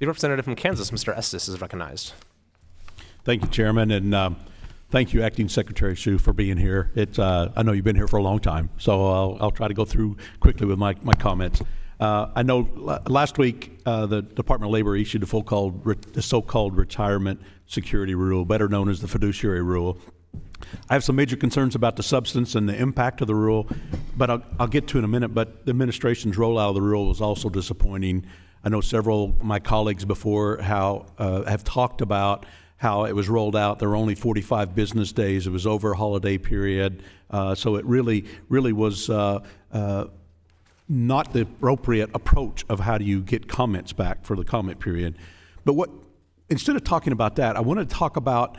The representative from Kansas, Mr. Estes, is recognized. Thank you, Chairman, and thank you, Acting Secretary Hsu, for being here. I know you've been here for a long time, so I'll try to go through quickly with my comments. I know last week the Department of Labor issued the so-called retirement security rule, better known as the fiduciary rule. I have some major concerns about the substance and the impact of the rule, but I'll get to it in a minute. But the administration's rollout of the rule was also disappointing. I know several of my colleagues before have talked about how it was rolled out. There were only 45 business days. It was over a holiday period. So it really was not the appropriate approach of how do you get comments back for the comment period. But instead of talking about that, I want to talk about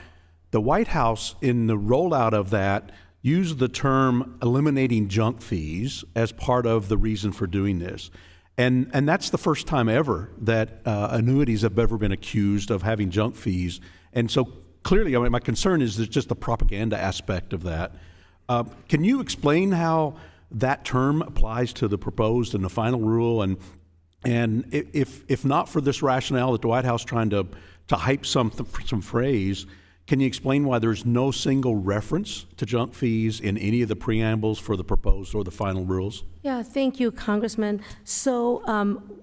the White House in the rollout of that used the term eliminating junk fees as part of the reason for doing this. And that's the first time ever that annuities have ever been accused of having junk fees. And so clearly, I mean, my concern is just the propaganda aspect of that. Can you explain how that term applies to the proposed and the final rule? And if not for this rationale that the White House trying to hype some phrase, can you explain why there's no single reference to junk fees in any of the preambles for the proposed or the final rules? Yeah, thank you, Congressman. So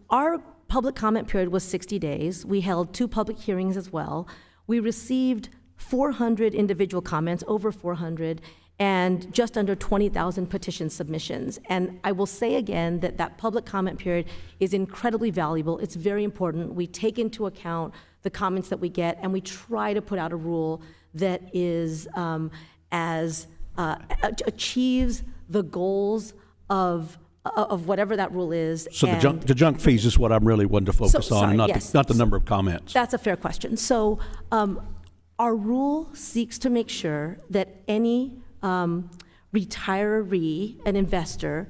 our public comment period was 60 days. We held 2 public hearings as well. We received 400 individual comments, over 400, and just under 20,000 petition submissions. And I will say again that public comment period is incredibly valuable. It's very important. We take into account the comments that we get, and we try to put out a rule that is achieves the goals of whatever that rule is. So the junk fees is what I'm really wanting to focus on, and not the number of comments. That's a fair question. So our rule seeks to make sure that any retiree, an investor,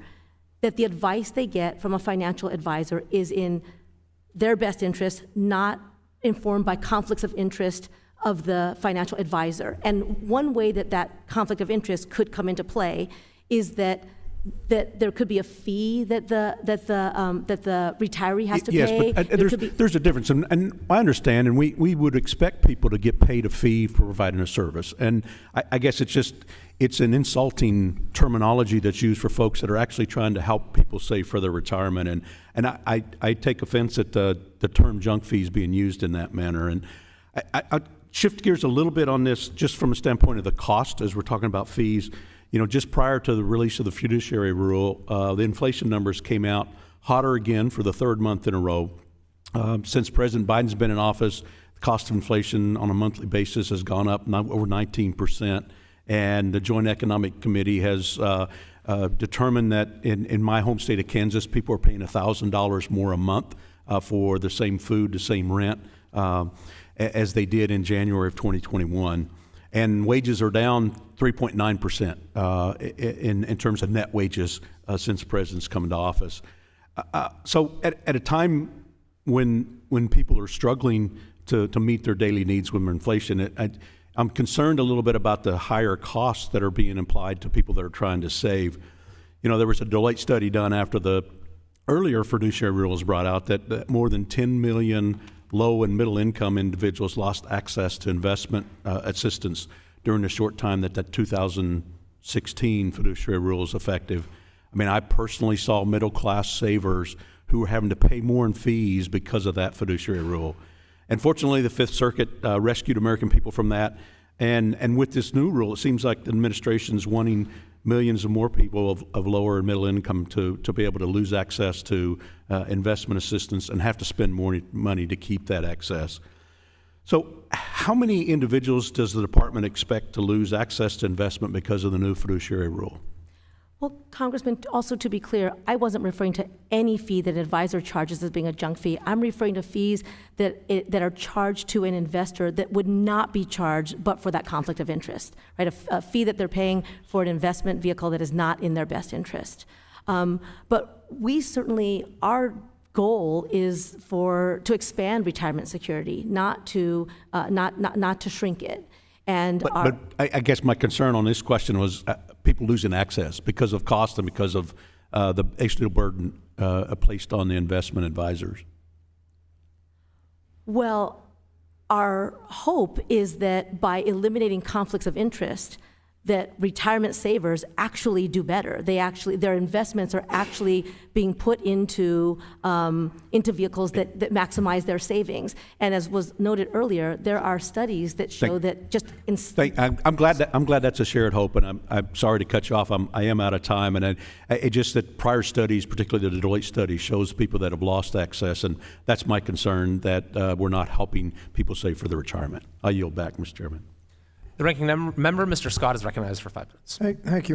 that the advice they get from a financial advisor is in their best interest, not informed by conflicts of interest of the financial advisor. And one way that conflict of interest could come into play is that there could be a fee that the retiree has to pay. Yes, but there's a difference, and I understand, and we would expect people to get paid a fee for providing a service. And I guess it's an insulting terminology that's used for folks that are actually trying to help people save for their retirement. And I take offense at the term junk fees being used in that manner. And I shift gears a little bit on this just from a standpoint of the cost as we're talking about fees. You know, just prior to the release of the fiduciary rule, the inflation numbers came out hotter again for the 3rd month in a row. Since President Biden's been in office, the cost of inflation on a monthly basis has gone up over 19%. And the Joint Economic Committee has determined that in my home state of Kansas, people are paying $1,000 more a month for the same food, the same rent, as they did in January of 2021. And wages are down 3.9% in terms of net wages since the president's come into office. So at a time when people are struggling to meet their daily needs with inflation, I'm concerned a little bit about the higher costs that are being implied to people that are trying to save. You know, there was a Deloitte study done after the earlier fiduciary rule was brought out that more than 10 million low and middle income individuals lost access to investment assistance during the short time that 2016 fiduciary rule is effective. I mean, I personally saw middle class savers who were having to pay more in fees because of that fiduciary rule. And fortunately, the Fifth Circuit rescued American people from that. And with this new rule, it seems like the administration's wanting millions of more people of lower and middle income to be able to lose access to investment assistance and have to spend more money to keep that access. So how many individuals does the department expect to lose access to investment because of the new fiduciary rule? Well, Congressman, also to be clear, I wasn't referring to any fee that an advisor charges as being a junk fee. I'm referring to fees that are charged to an investor that would not be charged but for that conflict of interest, right? A fee that they're paying for an investment vehicle that is not in their best interest. But we certainly, our goal is to expand retirement security, not to shrink it. But I guess my concern on this question was people losing access because of cost and because of the extra burden placed on the investment advisors. Well, our hope is that by eliminating conflicts of interest, that retirement savers actually do better. Their investments are actually being put into vehicles that maximize their savings. And as was noted earlier, there are studies that show that just I'm glad that's a shared hope, and I'm sorry to cut you off. I am out of time, and it just that prior studies, particularly the Deloitte study, shows people that have lost access, and that's my concern, that we're not helping people save for their retirement. I yield back, Mr. Chairman. The ranking member, Mr. Scott, is recognized for 5 minutes. Thank you.